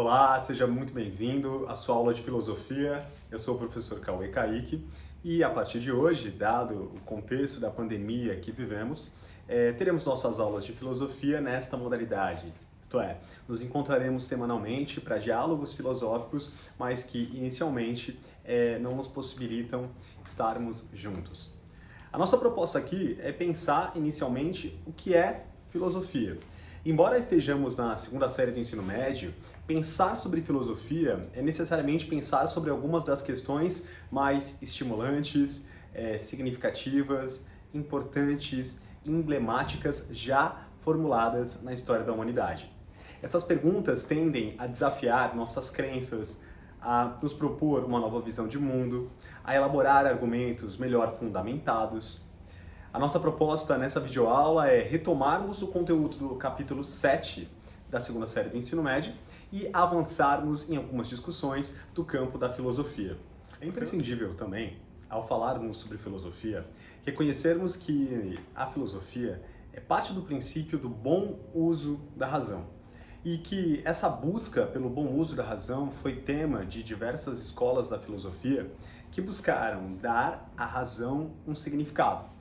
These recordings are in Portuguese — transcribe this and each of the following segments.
Olá, seja muito bem-vindo à sua aula de filosofia. Eu sou o professor Cauê Kaique e a partir de hoje, dado o contexto da pandemia que vivemos, teremos nossas aulas de filosofia nesta modalidade. Isto é, nos encontraremos semanalmente para diálogos filosóficos, mas que inicialmente não nos possibilitam estarmos juntos. A nossa proposta aqui é pensar inicialmente o que é filosofia. Embora estejamos na segunda série do ensino médio, pensar sobre filosofia é necessariamente pensar sobre algumas das questões mais estimulantes, significativas, importantes, emblemáticas já formuladas na história da humanidade. Essas perguntas tendem a desafiar nossas crenças, a nos propor uma nova visão de mundo, a elaborar argumentos melhor fundamentados. A nossa proposta nessa videoaula é retomarmos o conteúdo do capítulo 7 da segunda série do ensino médio e avançarmos em algumas discussões do campo da filosofia. É imprescindível também, ao falarmos sobre filosofia, reconhecermos que a filosofia é parte do princípio do bom uso da razão e que essa busca pelo bom uso da razão foi tema de diversas escolas da filosofia que buscaram dar à razão um significado.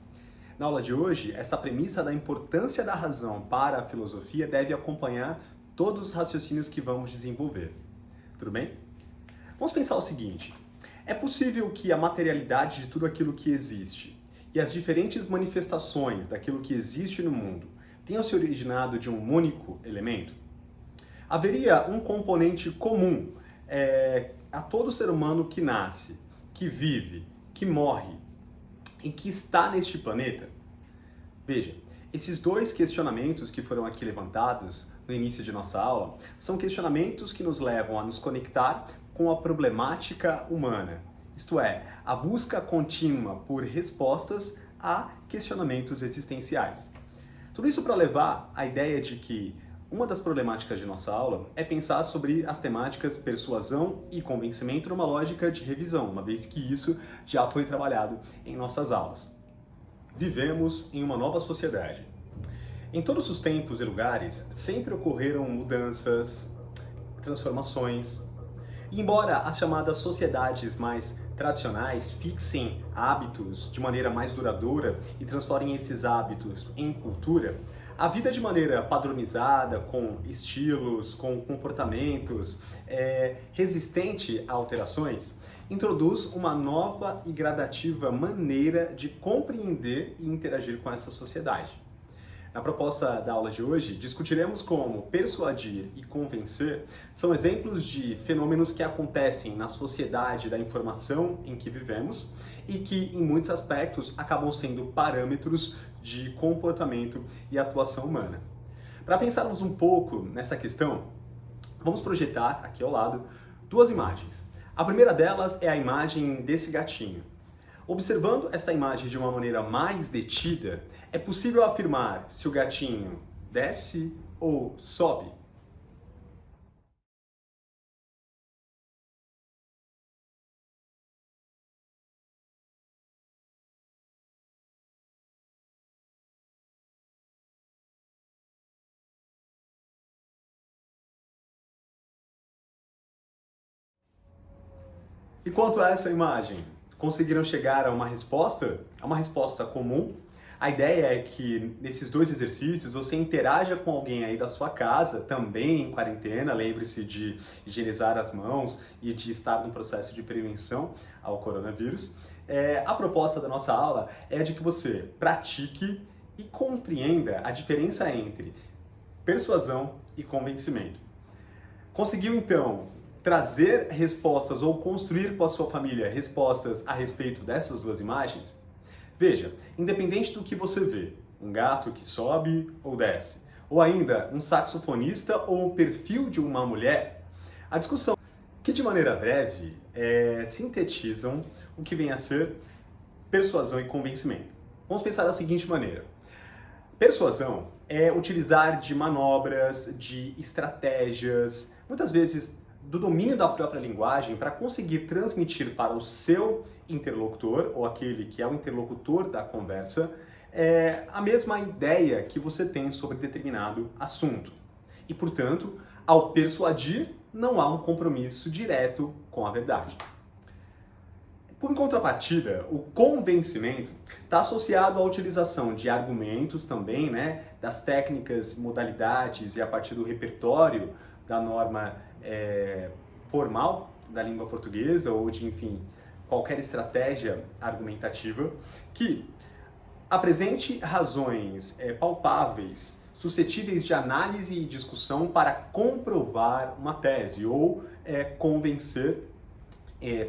Na aula de hoje, essa premissa da importância da razão para a filosofia deve acompanhar todos os raciocínios que vamos desenvolver. Tudo bem? Vamos pensar o seguinte: é possível que a materialidade de tudo aquilo que existe e as diferentes manifestações daquilo que existe no mundo tenham se originado de um único elemento? Haveria um componente comum a todo ser humano que nasce, que vive, que morre e que está neste planeta? Veja, esses dois questionamentos que foram aqui levantados no início de nossa aula são questionamentos que nos levam a nos conectar com a problemática humana, isto é, a busca contínua por respostas a questionamentos existenciais. Tudo isso para levar à ideia de que uma das problemáticas de nossa aula é pensar sobre as temáticas persuasão e convencimento numa lógica de revisão, uma vez que isso já foi trabalhado em nossas aulas. Vivemos em uma nova sociedade. Em todos os tempos e lugares, sempre ocorreram mudanças, transformações. E embora as chamadas sociedades mais tradicionais fixem hábitos de maneira mais duradoura e transformem esses hábitos em cultura, a vida de maneira padronizada, com estilos, com comportamentos, resistente a alterações, introduz uma nova e gradativa maneira de compreender e interagir com essa sociedade. Na proposta da aula de hoje, discutiremos como persuadir e convencer são exemplos de fenômenos que acontecem na sociedade da informação em que vivemos e que, em muitos aspectos, acabam sendo parâmetros de comportamento e atuação humana. Para pensarmos um pouco nessa questão, vamos projetar aqui ao lado duas imagens. A primeira delas é a imagem desse gatinho. Observando esta imagem de uma maneira mais detida, é possível afirmar se o gatinho desce ou sobe? E quanto a essa imagem? Conseguiram chegar a uma resposta? A uma resposta comum? A ideia é que nesses dois exercícios você interaja com alguém aí da sua casa, também em quarentena, lembre-se de higienizar as mãos e de estar no processo de prevenção ao coronavírus. A proposta da nossa aula é de que você pratique e compreenda a diferença entre persuasão e convencimento. Conseguiu então trazer respostas ou construir com a sua família respostas a respeito dessas duas imagens? Veja, independente do que você vê, um gato que sobe ou desce, ou ainda um saxofonista ou o perfil de uma mulher, a discussão que de maneira breve sintetizam o que vem a ser persuasão e convencimento. Vamos pensar da seguinte maneira. Persuasão é utilizar de manobras, de estratégias, muitas vezes do domínio da própria linguagem para conseguir transmitir para o seu interlocutor, ou aquele que é o interlocutor da conversa, a mesma ideia que você tem sobre determinado assunto. E, portanto, ao persuadir, não há um compromisso direto com a verdade. Por contrapartida, o convencimento está associado à utilização de argumentos também, né, das técnicas, modalidades e a partir do repertório da norma formal da língua portuguesa ou de, enfim, qualquer estratégia argumentativa que apresente razões palpáveis, suscetíveis de análise e discussão para comprovar uma tese ou convencer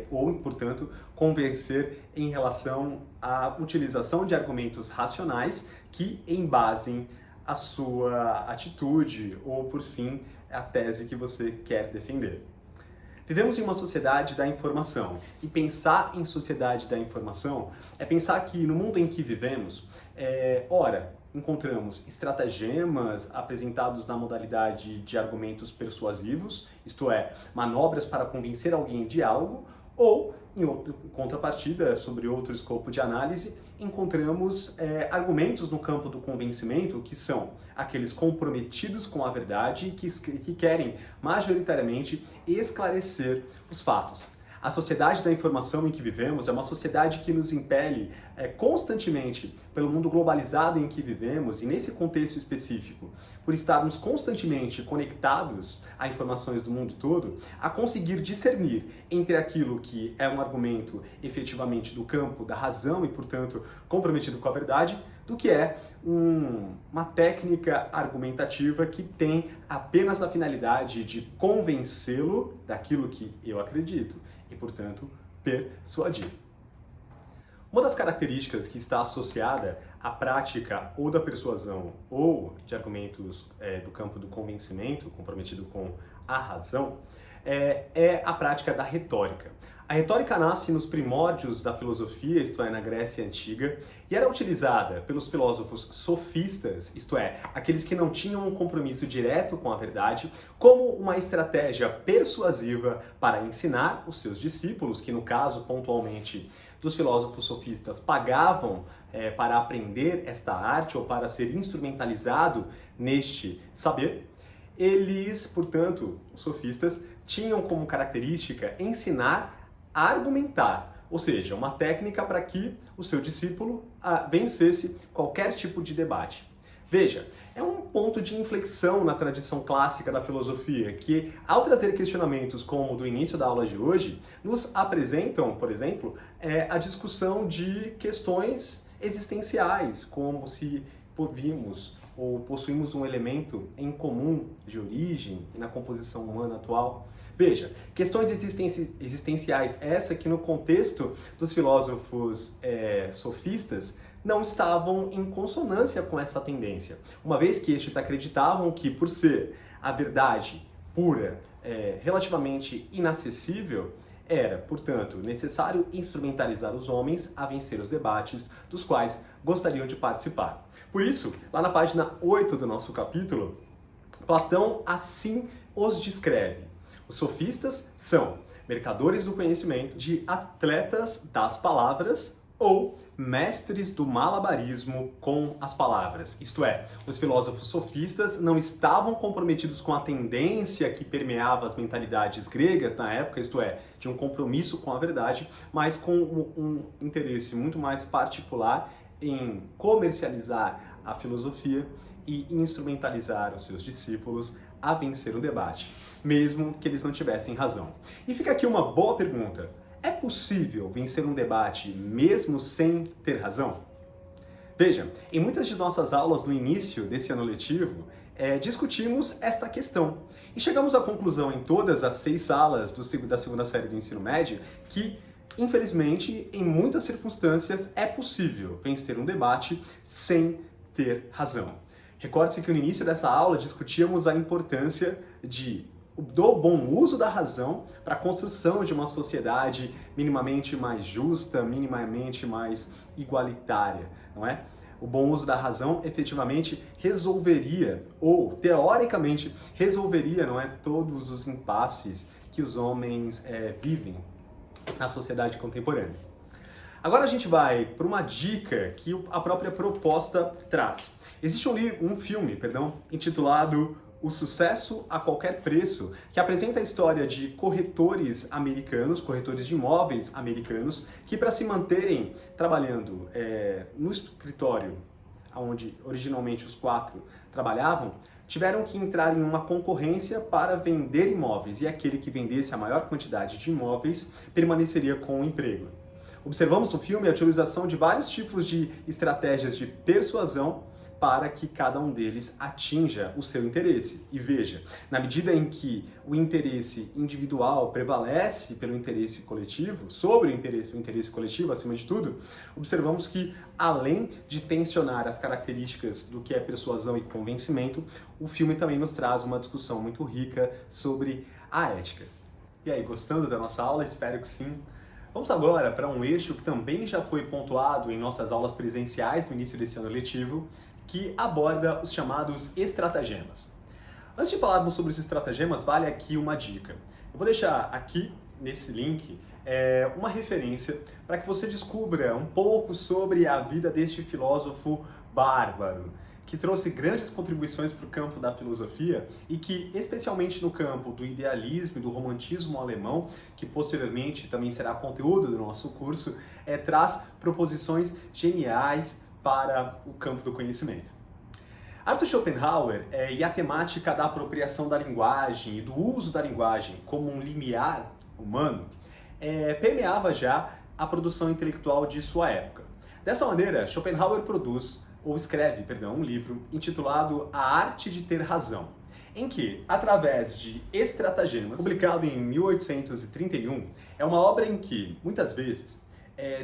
ou, portanto, convencer em relação à utilização de argumentos racionais que embasem a sua atitude ou, por fim, a tese que você quer defender. Vivemos em uma sociedade da informação e pensar em sociedade da informação é pensar que no mundo em que vivemos, ora, encontramos estratagemas apresentados na modalidade de argumentos persuasivos, isto é, manobras para convencer alguém de algo, ou, em contrapartida, sobre outro escopo de análise, encontramos argumentos no campo do convencimento que são aqueles comprometidos com a verdade e que querem, majoritariamente, esclarecer os fatos. A sociedade da informação em que vivemos é uma sociedade que nos impele constantemente, pelo mundo globalizado em que vivemos, e nesse contexto específico, por estarmos constantemente conectados a informações do mundo todo, a conseguir discernir entre aquilo que é um argumento efetivamente do campo da razão e, portanto, comprometido com a verdade, do que é uma técnica argumentativa que tem apenas a finalidade de convencê-lo daquilo que eu acredito e, portanto, persuadir. Uma das características que está associada à prática ou da persuasão ou de argumentos do campo do convencimento, comprometido com a razão, é a prática da retórica. A retórica nasce nos primórdios da filosofia, isto é, na Grécia Antiga, e era utilizada pelos filósofos sofistas, isto é, aqueles que não tinham um compromisso direto com a verdade, como uma estratégia persuasiva para ensinar os seus discípulos, que no caso, pontualmente, dos filósofos sofistas pagavam para aprender esta arte ou para ser instrumentalizado neste saber. Eles, portanto, os sofistas, tinham como característica ensinar a argumentar, ou seja, uma técnica para que o seu discípulo vencesse qualquer tipo de debate. Veja, é um ponto de inflexão na tradição clássica da filosofia que, ao trazer questionamentos como o do início da aula de hoje, nos apresentam, por exemplo, a discussão de questões existenciais, como se vimos ou possuímos um elemento em comum de origem na composição humana atual. Veja, questões existenciais, essa que no contexto dos filósofos sofistas não estavam em consonância com essa tendência, uma vez que estes acreditavam que, por ser a verdade pura, relativamente inacessível, era, portanto, necessário instrumentalizar os homens a vencer os debates dos quais gostariam de participar. Por isso, lá na página 8 do nosso capítulo, Platão assim os descreve. Os sofistas são mercadores do conhecimento, de atletas das palavras ou mestres do malabarismo com as palavras. Isto é, os filósofos sofistas não estavam comprometidos com a tendência que permeava as mentalidades gregas na época, isto é, de um compromisso com a verdade, mas com um interesse muito mais particular em comercializar a filosofia e instrumentalizar os seus discípulos a vencer o debate, mesmo que eles não tivessem razão. E fica aqui uma boa pergunta. É possível vencer um debate mesmo sem ter razão? Veja, em muitas de nossas aulas no início desse ano letivo, discutimos esta questão. E chegamos à conclusão em todas as 6 salas da segunda série do ensino médio que, infelizmente, em muitas circunstâncias, é possível vencer um debate sem ter razão. Recorde-se que no início dessa aula discutíamos a importância do bom uso da razão para a construção de uma sociedade minimamente mais justa, minimamente mais igualitária, não é? O bom uso da razão efetivamente resolveria, ou teoricamente resolveria, não é, todos os impasses que os homens vivem na sociedade contemporânea. Agora a gente vai para uma dica que a própria proposta traz. Existe um filme, intitulado O Sucesso a Qualquer Preço, que apresenta a história de corretores americanos, corretores de imóveis americanos, que para se manterem trabalhando no escritório, onde originalmente os 4 trabalhavam, tiveram que entrar em uma concorrência para vender imóveis, e aquele que vendesse a maior quantidade de imóveis permaneceria com o emprego. Observamos no filme a utilização de vários tipos de estratégias de persuasão para que cada um deles atinja o seu interesse. E veja, na medida em que o interesse individual prevalece pelo interesse coletivo, sobre o interesse coletivo acima de tudo, observamos que, além de tensionar as características do que é persuasão e convencimento, o filme também nos traz uma discussão muito rica sobre a ética. E aí, gostando da nossa aula? Espero que sim. Vamos agora para um eixo que também já foi pontuado em nossas aulas presenciais no início desse ano letivo, que aborda os chamados estratagemas. Antes de falarmos sobre esses estratagemas, vale aqui uma dica. Eu vou deixar aqui, nesse link, uma referência para que você descubra um pouco sobre a vida deste filósofo bárbaro, que trouxe grandes contribuições para o campo da filosofia e que, especialmente no campo do idealismo e do romantismo alemão, que posteriormente também será conteúdo do nosso curso, traz proposições geniais para o campo do conhecimento. Arthur Schopenhauer e a temática da apropriação da linguagem e do uso da linguagem como um limiar humano permeava já a produção intelectual de sua época. Dessa maneira, Schopenhauer escreve um livro intitulado A Arte de Ter Razão, em que, através de estratagemas, publicado em 1831, é uma obra em que, muitas vezes,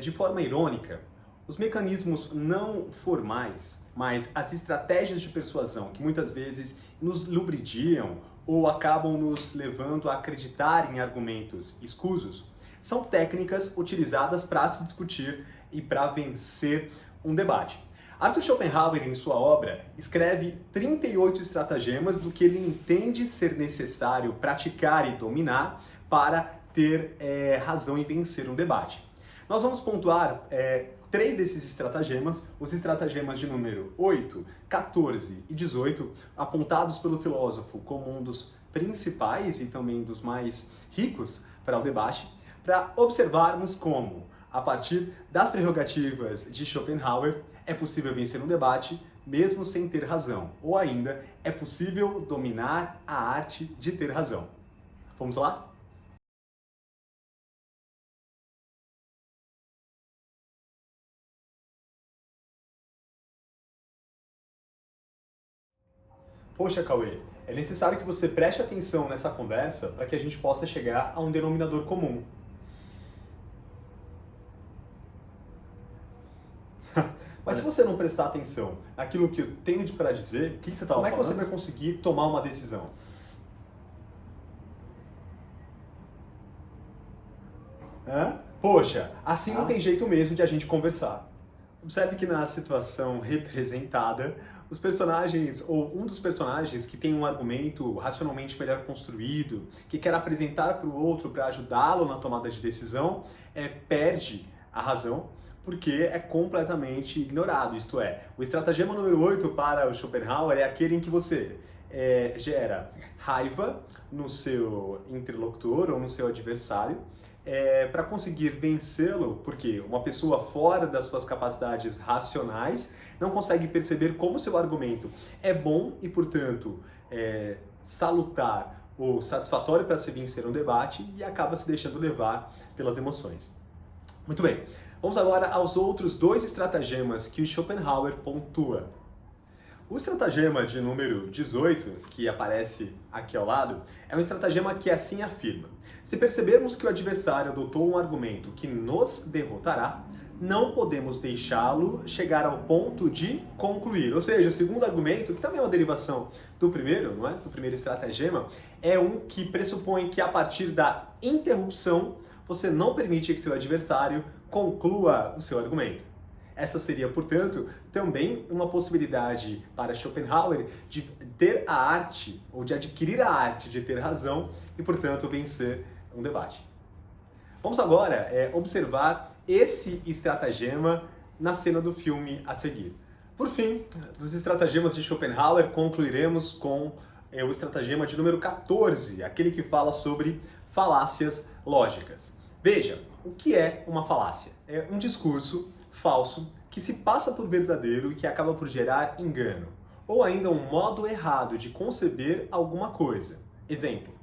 de forma irônica, os mecanismos não formais, mas as estratégias de persuasão que muitas vezes nos lubridiam ou acabam nos levando a acreditar em argumentos escusos, são técnicas utilizadas para se discutir e para vencer um debate. Arthur Schopenhauer, em sua obra, escreve 38 estratagemas do que ele entende ser necessário praticar e dominar para ter razão e vencer um debate. Nós vamos pontuar 3 desses estratagemas, os estratagemas de número 8, 14 e 18, apontados pelo filósofo como um dos principais e também dos mais ricos para o debate, para observarmos como, a partir das prerrogativas de Schopenhauer, é possível vencer um debate mesmo sem ter razão, ou ainda, é possível dominar a arte de ter razão. Vamos lá? Poxa, Cauê, é necessário que você preste atenção nessa conversa para que a gente possa chegar a um denominador comum. Mas se você não prestar atenção naquilo que eu tenho para dizer, o que você estava falando? Como é que você vai conseguir tomar uma decisão? Poxa, assim não tem jeito mesmo de a gente conversar. Observe que na situação representada, os personagens, ou um dos personagens que tem um argumento racionalmente melhor construído, que quer apresentar para o outro para ajudá-lo na tomada de decisão, perde a razão, porque é completamente ignorado. Isto é, o estratagema número 8 para o Schopenhauer é aquele em que você gera raiva no seu interlocutor ou no seu adversário, para conseguir vencê-lo, porque uma pessoa fora das suas capacidades racionais não consegue perceber como seu argumento é bom e, portanto, salutar ou satisfatório para se vencer um debate e acaba se deixando levar pelas emoções. Muito bem, vamos agora aos outros 2 estratagemas que o Schopenhauer pontua. O estratagema de número 18, que aparece aqui ao lado, é um estratagema que assim afirma: se percebermos que o adversário adotou um argumento que nos derrotará, não podemos deixá-lo chegar ao ponto de concluir. Ou seja, o segundo argumento, que também é uma derivação do primeiro, não é? Do primeiro estratagema, é um que pressupõe que a partir da interrupção você não permite que seu adversário conclua o seu argumento. Essa seria, portanto, também uma possibilidade para Schopenhauer de ter a arte, ou de adquirir a arte de ter razão e, portanto, vencer um debate. Vamos agora observar esse estratagema na cena do filme a seguir. Por fim, dos estratagemas de Schopenhauer, concluiremos com é o estratagema de número 14, aquele que fala sobre falácias lógicas. Veja, o que é uma falácia? É um discurso falso que se passa por verdadeiro e que acaba por gerar engano, ou ainda um modo errado de conceber alguma coisa. Exemplo,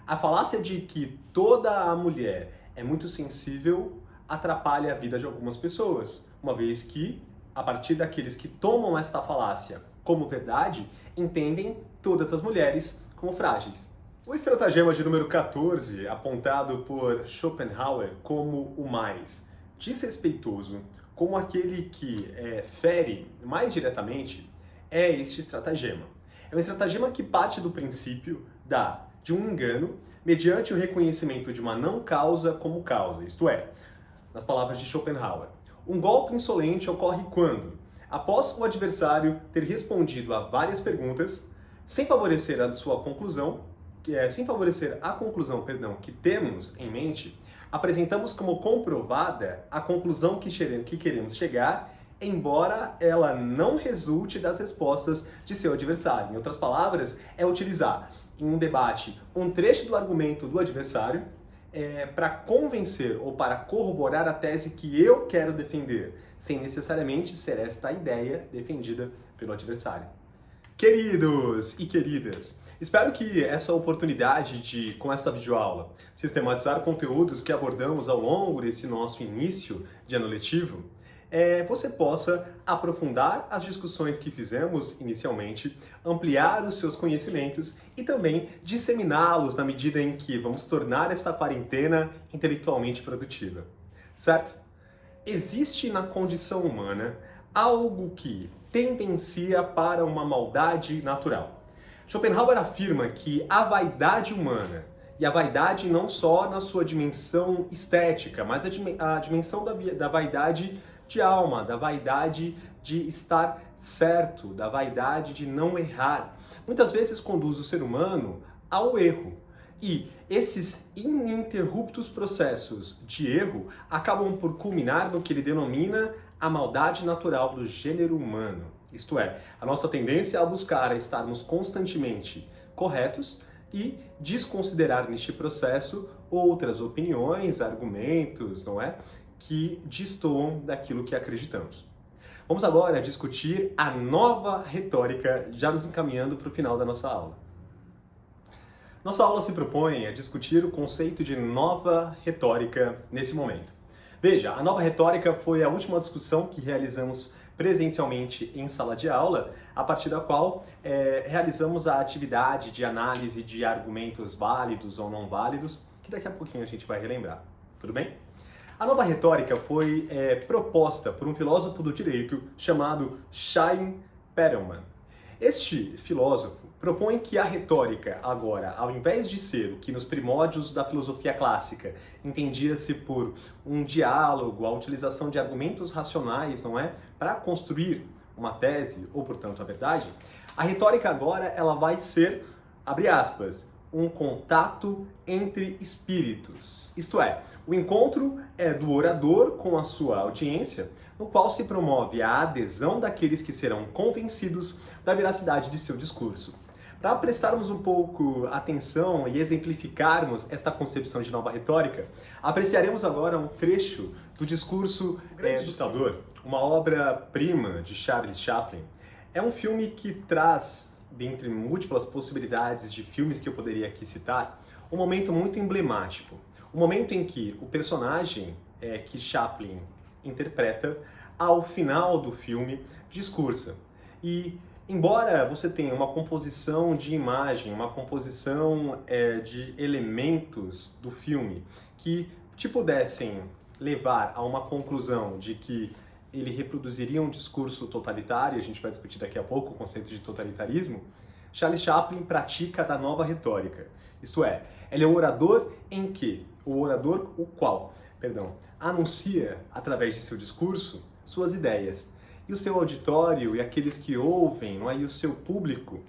a falácia de que toda a mulher é muito sensível atrapalha a vida de algumas pessoas, uma vez que, a partir daqueles que tomam esta falácia como verdade, entendem todas as mulheres como frágeis. O estratagema de número 14, apontado por Schopenhauer como o mais desrespeitoso, como aquele que fere mais diretamente, é este estratagema. É um estratagema que parte do princípio de um engano mediante o reconhecimento de uma não causa como causa, isto é, nas palavras de Schopenhauer, um golpe insolente ocorre quando, após o adversário ter respondido a várias perguntas, sem favorecer a conclusão que temos em mente, apresentamos como comprovada a conclusão que queremos chegar, embora ela não resulte das respostas de seu adversário. Em outras palavras, é utilizar em um debate um trecho do argumento do adversário para convencer ou para corroborar a tese que eu quero defender, sem necessariamente ser esta a ideia defendida pelo adversário. Queridos e queridas, espero que essa oportunidade de, com esta videoaula, sistematizar conteúdos que abordamos ao longo desse nosso início de ano letivo, você possa aprofundar as discussões que fizemos inicialmente, ampliar os seus conhecimentos e também disseminá-los na medida em que vamos tornar esta quarentena intelectualmente produtiva. Certo? Existe na condição humana algo que tendencia para uma maldade natural. Schopenhauer afirma que a vaidade humana, e a vaidade não só na sua dimensão estética, mas a dimensão da vaidade de alma, da vaidade de estar certo, da vaidade de não errar, muitas vezes conduz o ser humano ao erro. E esses ininterruptos processos de erro acabam por culminar no que ele denomina a maldade natural do gênero humano. Isto é, a nossa tendência a buscar estarmos constantemente corretos e desconsiderar neste processo outras opiniões, argumentos, não é? Que destoam daquilo que acreditamos. Vamos agora discutir a nova retórica, já nos encaminhando para o final da nossa aula. Nossa aula se propõe a discutir o conceito de nova retórica nesse momento. Veja, a nova retórica foi a última discussão que realizamos presencialmente em sala de aula, a partir da qual realizamos a atividade de análise de argumentos válidos ou não válidos, que daqui a pouquinho a gente vai relembrar. Tudo bem? A nova retórica foi proposta por um filósofo do direito chamado Chaim Perelman. Este filósofo propõe que a retórica agora, ao invés de ser o que nos primórdios da filosofia clássica entendia-se por um diálogo, a utilização de argumentos racionais, não é, para construir uma tese ou, portanto, a verdade, a retórica agora ela vai ser, abre aspas, um contato entre espíritos. Isto é, o encontro do orador com a sua audiência, no qual se promove a adesão daqueles que serão convencidos da veracidade de seu discurso. Para prestarmos um pouco atenção e exemplificarmos esta concepção de nova retórica, apreciaremos agora um trecho do discurso do Ditador, uma obra-prima de Charles Chaplin. É um filme que traz, dentre múltiplas possibilidades de filmes que eu poderia aqui citar, um momento muito emblemático. O momento em que o personagem que Chaplin interpreta, ao final do filme, discursa. E, embora você tenha uma composição de imagem, uma composição de elementos do filme que te pudessem levar a uma conclusão de que ele reproduziria um discurso totalitário, a gente vai discutir daqui a pouco o conceito de totalitarismo, Charles Chaplin pratica da nova retórica. Isto é, ele é o orador anuncia, através de seu discurso, suas ideias. E o seu auditório e aqueles que ouvem, não é? E o seu público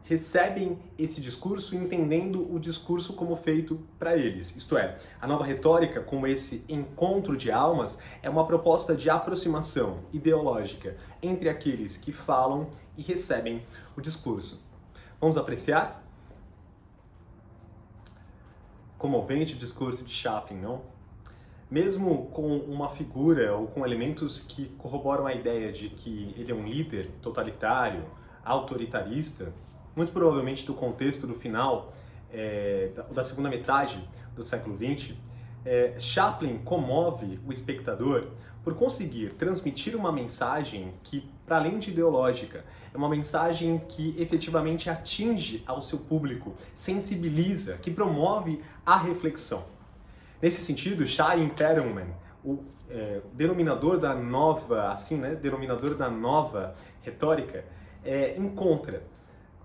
recebem esse discurso entendendo o discurso como feito para eles. Isto é, a nova retórica, como esse encontro de almas, é uma proposta de aproximação ideológica entre aqueles que falam e recebem o discurso. Vamos apreciar? comovente discurso de Chaplin, não? Mesmo com uma figura ou com elementos que corroboram a ideia de que ele é um líder totalitário, autoritarista, muito provavelmente do contexto do final da segunda metade do século XX, Chaplin comove o espectador por conseguir transmitir uma mensagem que, para além de ideológica, é uma mensagem que efetivamente atinge ao seu público, sensibiliza, que promove a reflexão. Nesse sentido, Chaim Perelman, o denominador da nova, denominador da nova retórica, encontra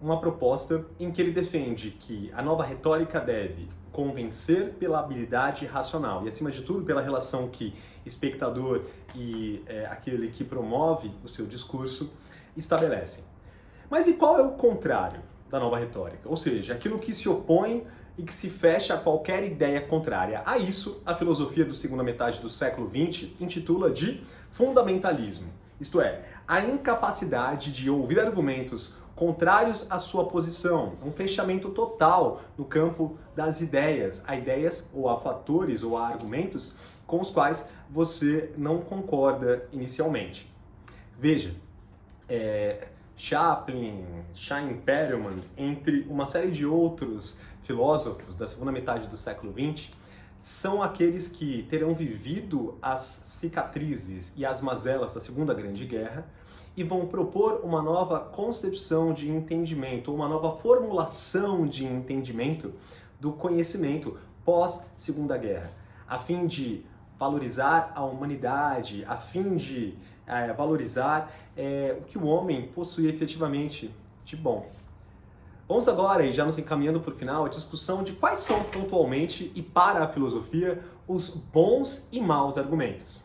uma proposta em que ele defende que a nova retórica deve convencer pela habilidade racional e, acima de tudo, pela relação que espectador e aquele que promove o seu discurso estabelecem. Mas e qual é o contrário da nova retórica? Ou seja, aquilo que se opõe e que se fecha a qualquer ideia contrária. A isso, a filosofia da segunda metade do século XX intitula de fundamentalismo. Isto é, a incapacidade de ouvir argumentos contrários à sua posição, um fechamento total no campo das ideias, a ideias ou a fatores ou a argumentos com os quais você não concorda inicialmente. Veja, Chaplin, Chaim Perelman, entre uma série de outros filósofos da segunda metade do século XX, são aqueles que terão vivido as cicatrizes e as mazelas da Segunda Grande Guerra e vão propor uma nova concepção de entendimento, uma nova formulação de entendimento do conhecimento pós-Segunda Guerra, a fim de valorizar a humanidade, a fim de valorizar o que o homem possui efetivamente de bom. Vamos agora, e já nos encaminhando para o final, a discussão de quais são pontualmente e para a filosofia os bons e maus argumentos.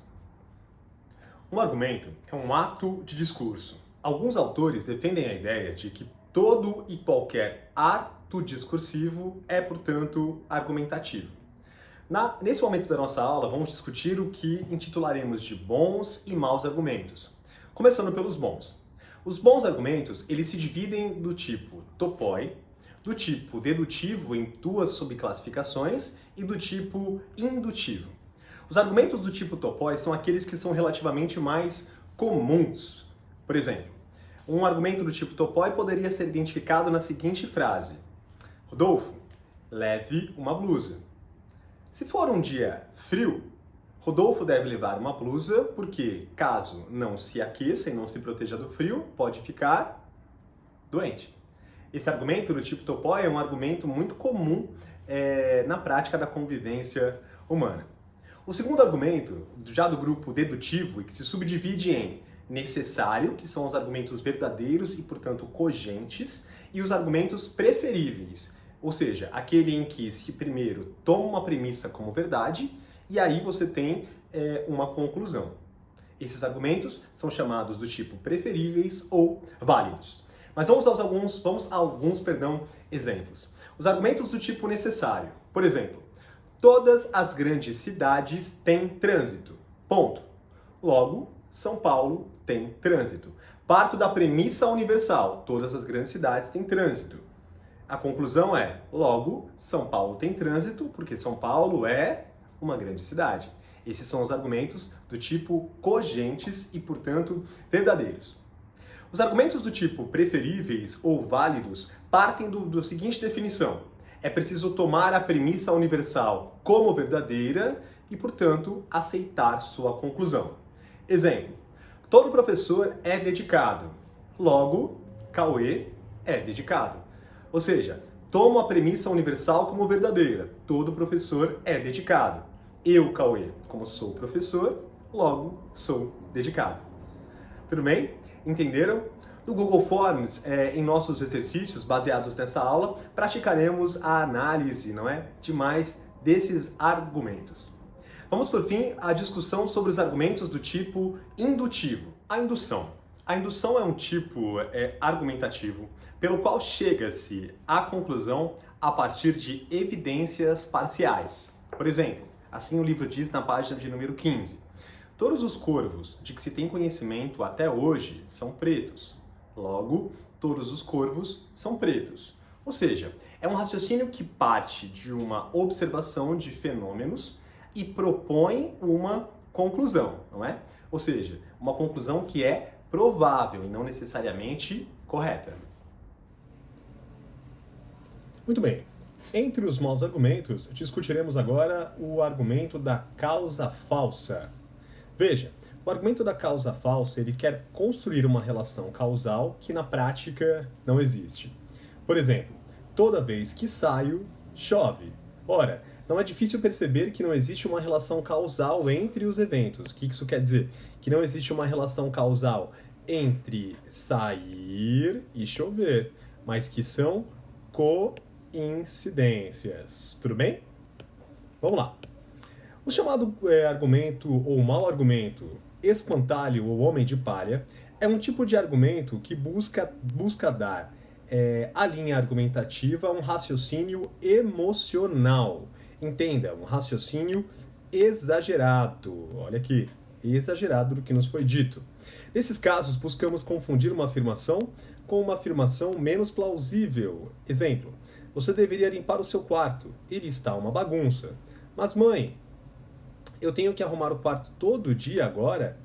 Um argumento é um ato de discurso. Alguns autores defendem a ideia de que todo e qualquer ato discursivo é, portanto, argumentativo. Nesse momento da nossa aula, vamos discutir o que intitularemos de bons e maus argumentos. Começando pelos bons. Os bons argumentos, eles se dividem do tipo topoi, do tipo dedutivo em duas subclassificações e do tipo indutivo. Os argumentos do tipo topoi são aqueles que são relativamente mais comuns. Por exemplo, um argumento do tipo topoi poderia ser identificado na seguinte frase: Rodolfo, leve uma blusa. Se for um dia frio, Rodolfo deve levar uma blusa porque, caso não se aqueça e não se proteja do frio, pode ficar doente. Esse argumento do tipo topoi é um argumento muito comum na prática da convivência humana. O segundo argumento, já do grupo dedutivo, e que se subdivide em necessário, que são os argumentos verdadeiros e, portanto, cogentes, e os argumentos preferíveis, ou seja, aquele em que se primeiro toma uma premissa como verdade e aí você tem uma conclusão. Esses argumentos são chamados do tipo preferíveis ou válidos. Mas vamos a alguns exemplos. Os argumentos do tipo necessário. Por exemplo, todas as grandes cidades têm trânsito. Ponto. Logo, São Paulo tem trânsito. Parto da premissa universal. Todas as grandes cidades têm trânsito. A conclusão é, logo, São Paulo tem trânsito porque São Paulo é uma grande cidade. Esses são os argumentos do tipo cogentes e, portanto, verdadeiros. Os argumentos do tipo preferíveis ou válidos partem da seguinte definição: é preciso tomar a premissa universal como verdadeira e, portanto, aceitar sua conclusão. Exemplo: todo professor é dedicado, logo, Cauê é dedicado. Ou seja, tomo a premissa universal como verdadeira, todo professor é dedicado. Eu, Cauê, como sou professor, logo sou dedicado. Tudo bem? Entenderam? No Google Forms, em nossos exercícios baseados nessa aula, praticaremos a análise, de mais desses argumentos. Vamos, por fim, à discussão sobre os argumentos do tipo indutivo, a indução. A indução é um tipo argumentativo pelo qual chega-se à conclusão a partir de evidências parciais. Por exemplo, assim o livro diz na página de número 15. Todos os corvos de que se tem conhecimento até hoje são pretos. Logo, todos os corvos são pretos. Ou seja, é um raciocínio que parte de uma observação de fenômenos e propõe uma conclusão, não é? Ou seja, uma conclusão que é provável e não necessariamente correta. Muito bem. Entre os maus argumentos, discutiremos agora o argumento da causa falsa. Veja, o argumento da causa falsa, ele quer construir uma relação causal que na prática não existe. Por exemplo, toda vez que saio, chove. Ora, não é difícil perceber que não existe uma relação causal entre os eventos. O que isso quer dizer? Que não existe uma relação causal entre sair e chover, mas que são coincidências. Tudo bem? Vamos lá. O chamado argumento ou mau argumento, espantalho ou homem de palha, é um tipo de argumento que busca dar a linha argumentativa a um raciocínio emocional. Entenda, um raciocínio exagerado. Olha aqui, exagerado do que nos foi dito. Nesses casos, buscamos confundir uma afirmação com uma afirmação menos plausível. Exemplo, você deveria limpar o seu quarto, ele está uma bagunça. Mas mãe, eu tenho que arrumar o quarto todo dia agora?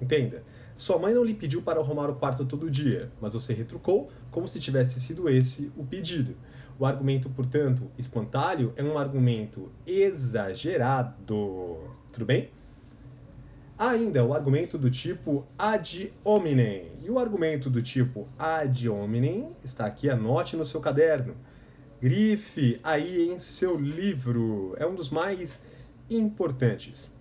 Entenda, sua mãe não lhe pediu para arrumar o quarto todo dia, mas você retrucou como se tivesse sido esse o pedido. O argumento, portanto, espantalho é um argumento exagerado. Tudo bem? Há ainda o argumento do tipo ad hominem. E o argumento do tipo ad hominem está aqui, anote no seu caderno. Grife aí em seu livro. É um dos mais importantes.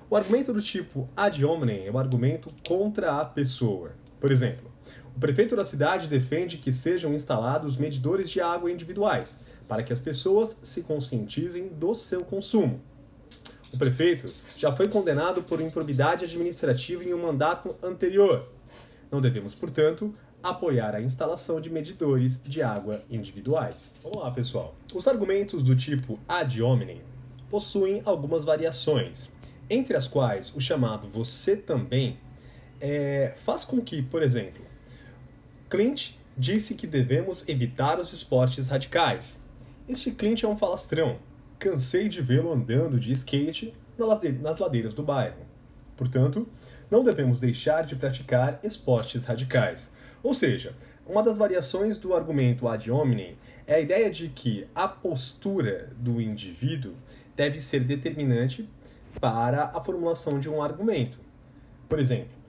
O argumento do tipo ad hominem é o argumento contra a pessoa. Por exemplo, o prefeito da cidade defende que sejam instalados medidores de água individuais, para que as pessoas se conscientizem do seu consumo. O prefeito já foi condenado por improbidade administrativa em um mandato anterior. Não devemos, portanto, apoiar a instalação de medidores de água individuais. Vamos lá, pessoal. Os argumentos do tipo ad hominem possuem algumas variações, entre as quais o chamado você também faz com que, por exemplo, Clint disse que devemos evitar os esportes radicais. Este Clint é um falastrão. Cansei de vê-lo andando de skate nas ladeiras do bairro. Portanto, não devemos deixar de praticar esportes radicais. Ou seja, uma das variações do argumento ad hominem é a ideia de que a postura do indivíduo deve ser determinante para a formulação de um argumento. Por exemplo,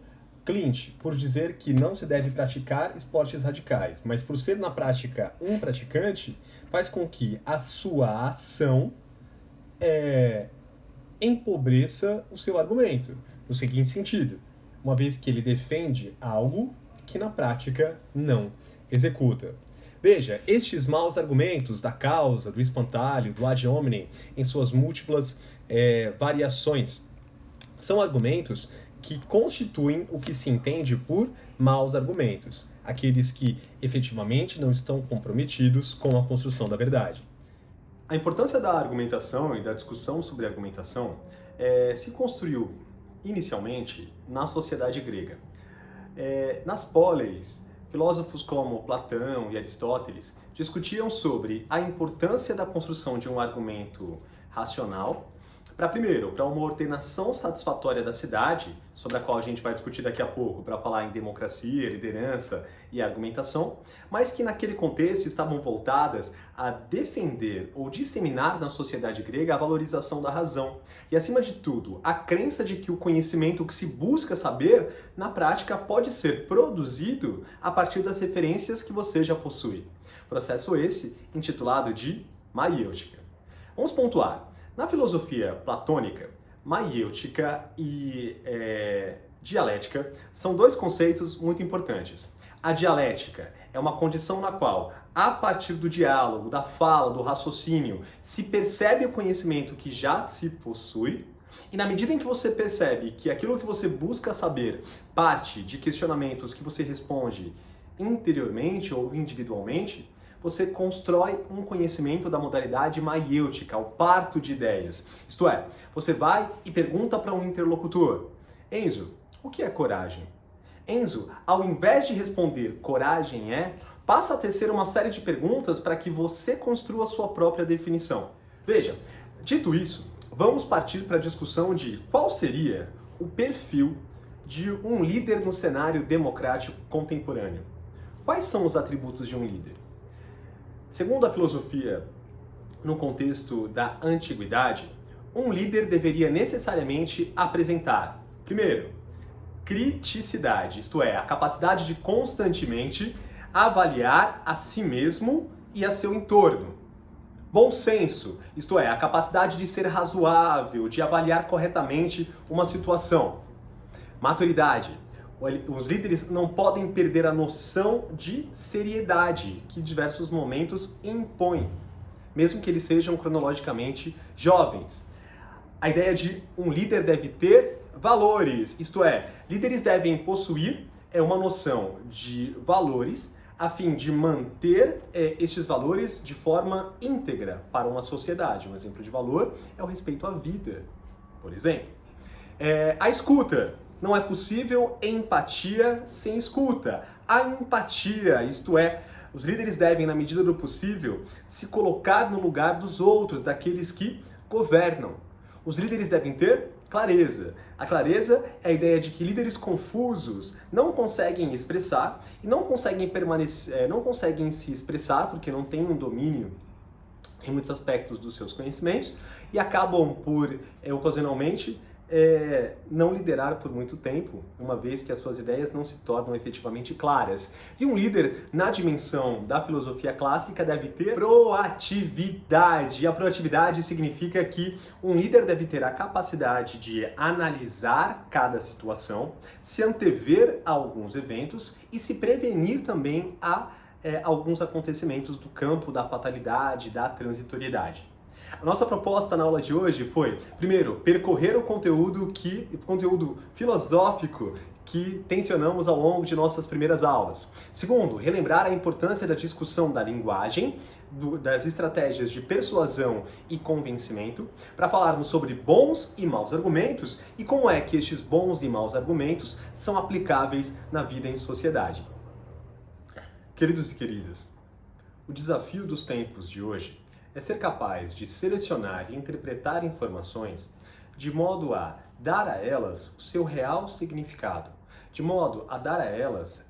Clint, por dizer que não se deve praticar esportes radicais, mas por ser na prática um praticante, faz com que a sua ação empobreça o seu argumento, no seguinte sentido, uma vez que ele defende algo que na prática não executa. Veja, estes maus argumentos da causa, do espantalho, do ad hominem, em suas múltiplas variações, são argumentos que constituem o que se entende por maus argumentos, aqueles que efetivamente não estão comprometidos com a construção da verdade. A importância da argumentação e da discussão sobre argumentação se construiu inicialmente na sociedade grega. Nas poleis, filósofos como Platão e Aristóteles discutiam sobre a importância da construção de um argumento racional para uma ordenação satisfatória da cidade, sobre a qual a gente vai discutir daqui a pouco, para falar em democracia, liderança e argumentação, mas que naquele contexto estavam voltadas a defender ou disseminar na sociedade grega a valorização da razão e, acima de tudo, a crença de que o conhecimento que se busca saber, na prática, pode ser produzido a partir das referências que você já possui. Processo esse intitulado de maiêutica. Vamos pontuar. Na filosofia platônica, maiêutica e dialética são dois conceitos muito importantes. A dialética é uma condição na qual, a partir do diálogo, da fala, do raciocínio, se percebe o conhecimento que já se possui, e na medida em que você percebe que aquilo que você busca saber parte de questionamentos que você responde interiormente ou individualmente, você constrói um conhecimento da modalidade maiêutica, o parto de ideias. Isto é, você vai e pergunta para um interlocutor: Enzo, o que é coragem? Enzo, ao invés de responder coragem passa a tecer uma série de perguntas para que você construa a sua própria definição. Veja, dito isso, vamos partir para a discussão de qual seria o perfil de um líder no cenário democrático contemporâneo. Quais são os atributos de um líder? Segundo a filosofia, no contexto da antiguidade, um líder deveria necessariamente apresentar, primeiro, criticidade, isto é, a capacidade de constantemente avaliar a si mesmo e a seu entorno. Bom senso, isto é, a capacidade de ser razoável, de avaliar corretamente uma situação. Maturidade, os líderes não podem perder a noção de seriedade que diversos momentos impõem, mesmo que eles sejam cronologicamente jovens. A ideia de um líder deve ter valores, isto é, líderes devem possuir uma noção de valores a fim de manter estes valores de forma íntegra para uma sociedade. Um exemplo de valor é o respeito à vida, por exemplo. A escuta. Não é possível empatia sem escuta. A empatia, isto é, os líderes devem, na medida do possível, se colocar no lugar dos outros, daqueles que governam. Os líderes devem ter clareza. A clareza é a ideia de que líderes confusos não conseguem expressar e não conseguem permanecer, não conseguem se expressar porque não têm um domínio em muitos aspectos dos seus conhecimentos e acabam por, ocasionalmente, não liderar por muito tempo, uma vez que as suas ideias não se tornam efetivamente claras. E um líder, na dimensão da filosofia clássica, deve ter proatividade. E a proatividade significa que um líder deve ter a capacidade de analisar cada situação, se antever a alguns eventos e se prevenir também a alguns acontecimentos do campo da fatalidade, da transitoriedade. A nossa proposta na aula de hoje foi, primeiro, percorrer o conteúdo filosófico que tensionamos ao longo de nossas primeiras aulas. Segundo, relembrar a importância da discussão da linguagem, das estratégias de persuasão e convencimento, para falarmos sobre bons e maus argumentos e como é que estes bons e maus argumentos são aplicáveis na vida em sociedade. Queridos e queridas, o desafio dos tempos de hoje é ser capaz de selecionar e interpretar informações de modo a dar a elas o seu real significado, de modo a dar a elas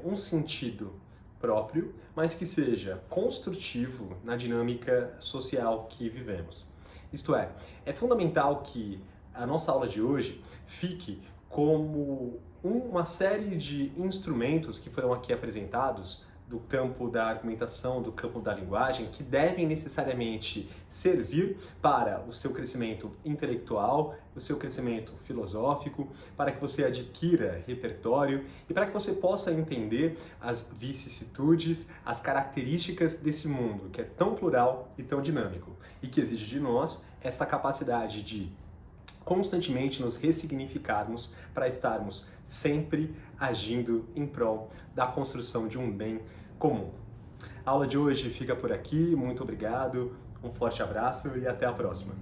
um sentido próprio, mas que seja construtivo na dinâmica social que vivemos. Isto é fundamental que a nossa aula de hoje fique como uma série de instrumentos que foram aqui apresentados do campo da argumentação, do campo da linguagem, que devem necessariamente servir para o seu crescimento intelectual, o seu crescimento filosófico, para que você adquira repertório e para que você possa entender as vicissitudes, as características desse mundo que é tão plural e tão dinâmico e que exige de nós essa capacidade de constantemente nos ressignificarmos para estarmos sempre agindo em prol da construção de um bem comum. A aula de hoje fica por aqui, muito obrigado, um forte abraço e até a próxima.